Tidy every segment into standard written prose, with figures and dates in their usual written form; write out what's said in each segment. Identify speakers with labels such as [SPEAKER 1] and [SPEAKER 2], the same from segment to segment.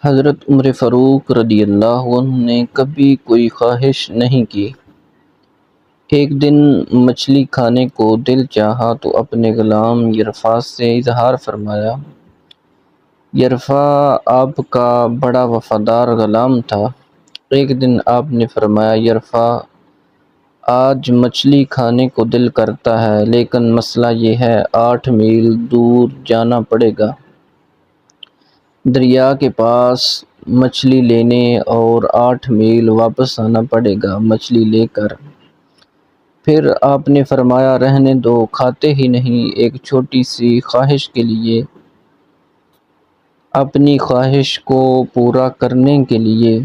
[SPEAKER 1] حضرت عمر فاروق رضی اللہ عنہ نے کبھی کوئی خواہش نہیں کی۔ ایک دن مچھلی کھانے کو دل چاہا تو اپنے غلام یرفع سے اظہار فرمایا۔ یرفع آپ کا بڑا وفادار غلام تھا۔ ایک دن آپ نے فرمایا، یرفع آج مچھلی کھانے کو دل کرتا ہے، لیکن مسئلہ یہ ہے 8 میل دور جانا پڑے گا دریا کے پاس مچھلی لینے، اور 8 میل واپس آنا پڑے گا مچھلی لے کر۔ پھر آپ نے فرمایا، رہنے دو، کھاتے ہی نہیں۔ ایک چھوٹی سی خواہش کے لیے، اپنی خواہش کو پورا کرنے کے لیے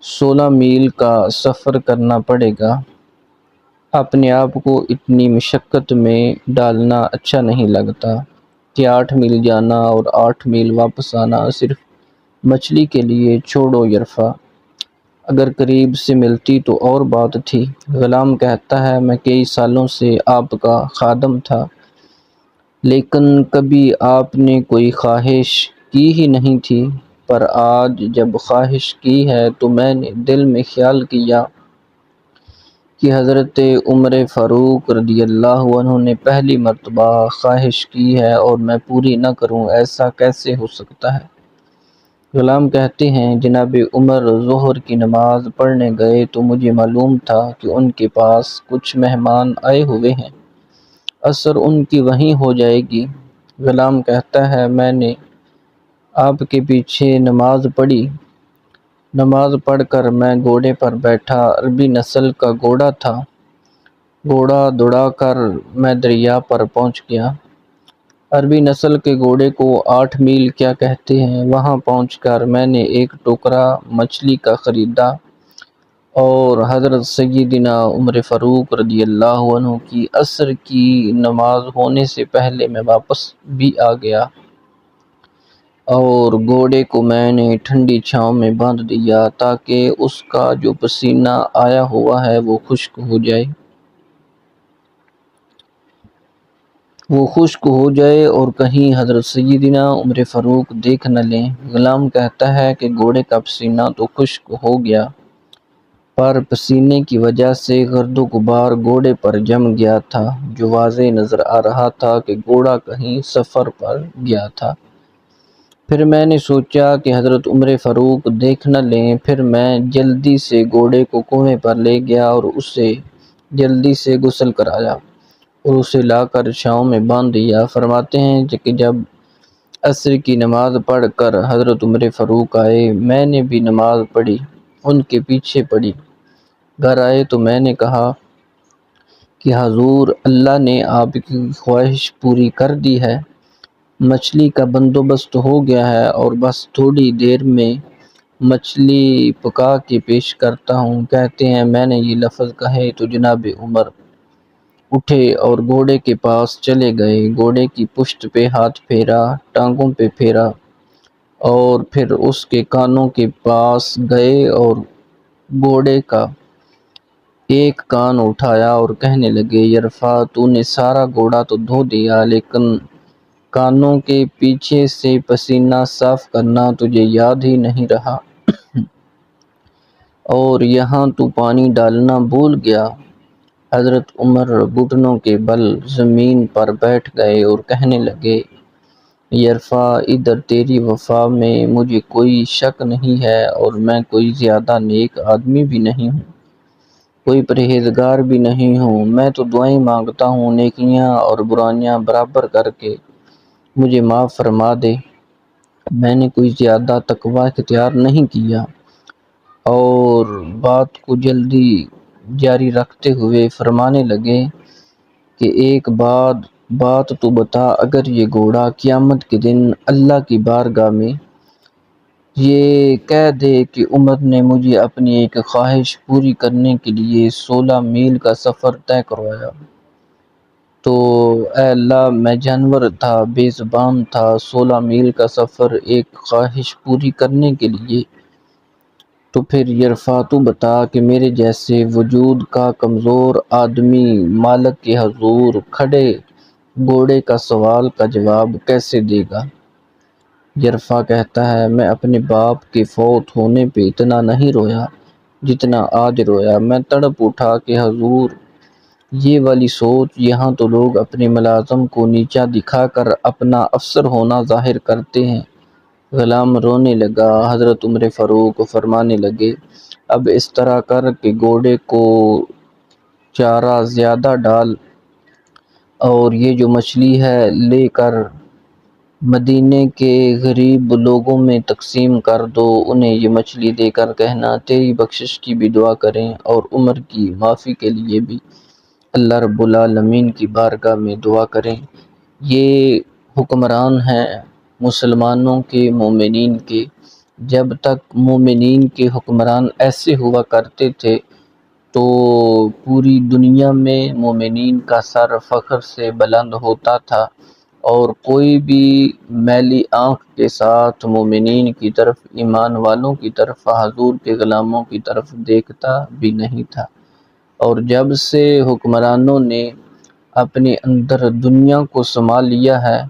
[SPEAKER 1] 16 میل کا سفر کرنا پڑے گا۔ اپنے آپ کو اتنی مشقت میں ڈالنا اچھا نہیں لگتا کہ 8 میل جانا اور 8 میل واپس آنا صرف مچھلی کے لیے۔ چھوڑو یرفع، اگر قریب سے ملتی تو اور بات تھی۔ غلام کہتا ہے، میں کئی سالوں سے آپ کا خادم تھا، لیکن کبھی آپ نے کوئی خواہش کی ہی نہیں تھی، پر آج جب خواہش کی ہے تو میں نے دل میں خیال کیا کہ حضرت عمر فاروق رضی اللہ عنہ نے پہلی مرتبہ خواہش کی ہے اور میں پوری نہ کروں، ایسا کیسے ہو سکتا ہے؟ غلام کہتے ہیں، جناب عمر ظہر کی نماز پڑھنے گئے تو مجھے معلوم تھا کہ ان کے پاس کچھ مہمان آئے ہوئے ہیں، عصر ان کی وہیں ہو جائے گی۔ غلام کہتا ہے، میں نے آپ کے پیچھے نماز پڑھی۔ نماز پڑھ کر میں گھوڑے پر بیٹھا، عربی نسل کا گھوڑا تھا۔ گھوڑا دوڑا کر میں دریا پر پہنچ گیا۔ عربی نسل کے گھوڑے کو 8 میل کیا کہتے ہیں؟ وہاں پہنچ کر میں نے ایک ٹکڑا مچھلی کا خریدا اور حضرت سیدنا عمر فاروق رضی اللہ عنہ کی عصر کی نماز ہونے سے پہلے میں واپس بھی آ گیا، اور گھوڑے کو میں نے ٹھنڈی چھاؤں میں باندھ دیا تاکہ اس کا جو پسینہ آیا ہوا ہے وہ خشک ہو جائے اور کہیں حضرت سیدنا عمر فاروق دیکھ نہ لیں۔ غلام کہتا ہے کہ گھوڑے کا پسینہ تو خشک ہو گیا، پر پسینے کی وجہ سے گرد و غبار گھوڑے پر جم گیا تھا، جو واضح نظر آ رہا تھا کہ گھوڑا کہیں سفر پر گیا تھا۔ پھر میں نے سوچا کہ حضرت عمر فاروق دیکھ نہ لیں، پھر میں جلدی سے گھوڑے کو کنویں پر لے گیا اور اسے جلدی سے غسل کرایا اور اسے لا کر چھاؤں میں باندھ دیا۔ فرماتے ہیں کہ جب عصر کی نماز پڑھ کر حضرت عمر فاروق آئے، میں نے بھی نماز پڑھی، ان کے پیچھے پڑھی۔ گھر آئے تو میں نے کہا کہ حضور، اللہ نے آپ کی خواہش پوری کر دی ہے، مچھلی کا بندوبست ہو گیا ہے، اور بس تھوڑی دیر میں مچھلی پکا کے پیش کرتا ہوں۔ کہتے ہیں، میں نے یہ لفظ کہے تو جناب عمر اٹھے اور گھوڑے کے پاس چلے گئے، گھوڑے کی پشت پہ ہاتھ پھیرا، ٹانگوں پہ پھیرا، اور پھر اس کے کانوں کے پاس گئے اور گھوڑے کا ایک کان اٹھایا اور کہنے لگے، یرفع، تو نے سارا گھوڑا تو دھو دیا، لیکن کانوں کے پیچھے سے پسینہ صاف کرنا تجھے یاد ہی نہیں رہا، اور یہاں تو پانی ڈالنا بھول گیا۔ حضرت عمر گھٹنوں کے بل زمین پر بیٹھ گئے اور کہنے لگے، یرفع، ادھر تیری وفا میں مجھے کوئی شک نہیں ہے، اور میں کوئی زیادہ نیک آدمی بھی نہیں ہوں، کوئی پرہیزگار بھی نہیں ہوں، میں تو دعائیں مانگتا ہوں، نیکیاں اور برائیاں برابر کر کے مجھے معاف فرما دے۔ میں نے کوئی زیادہ تقویٰ اختیار نہیں کیا۔ اور بات کو جلدی جاری رکھتے ہوئے فرمانے لگے کہ ایک بات تو بتا، اگر یہ گھوڑا قیامت کے دن اللہ کی بارگاہ میں یہ کہہ دے کہ عمر نے مجھے اپنی ایک خواہش پوری کرنے کے لیے 16 میل کا سفر طے کروایا، تو اے اللہ، میں جانور تھا، بے زبان تھا، 16 میل کا سفر ایک خواہش پوری کرنے کے لیے، تو پھر یرفع تو بتا کہ میرے جیسے وجود کا کمزور آدمی مالک کے حضور کھڑے گھوڑے کا سوال کا جواب کیسے دے گا؟ یرفع کہتا ہے میں اپنے باپ کے فوت ہونے پہ اتنا نہیں رویا جتنا آج رویا۔ میں تڑپ اٹھا کہ حضور یہ والی سوچ، یہاں تو لوگ اپنے ملازم کو نیچا دکھا کر اپنا افسر ہونا ظاہر کرتے ہیں۔ غلام رونے لگا۔ حضرت عمر فاروق فرمانے لگے اب اس طرح کر کہ گھوڑے کو چارہ زیادہ ڈال اور یہ جو مچھلی ہے لے کر مدینے کے غریب لوگوں میں تقسیم کر دو، انہیں یہ مچھلی دے کر کہنا تیری بخشش کی بھی دعا کریں اور عمر کی معافی کے لیے بھی اللہ رب العالمین کی بارگاہ میں دعا کریں۔ یہ حکمران ہیں مسلمانوں کے، مومنین کے۔ جب تک مومنین کے حکمران ایسے ہوا کرتے تھے تو پوری دنیا میں مومنین کا سر فخر سے بلند ہوتا تھا اور کوئی بھی میلی آنکھ کے ساتھ مومنین کی طرف، ایمان والوں کی طرف، حضور کے غلاموں کی طرف دیکھتا بھی نہیں تھا۔ اور جب سے حکمرانوں نے اپنے اندر دنیا کو سما لیا ہے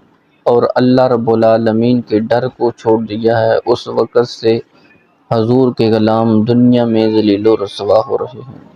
[SPEAKER 1] اور اللہ رب العالمین کے ڈر کو چھوڑ دیا ہے، اس وقت سے حضور کے غلام دنیا میں ذلیل و رسوا ہو رہے ہیں۔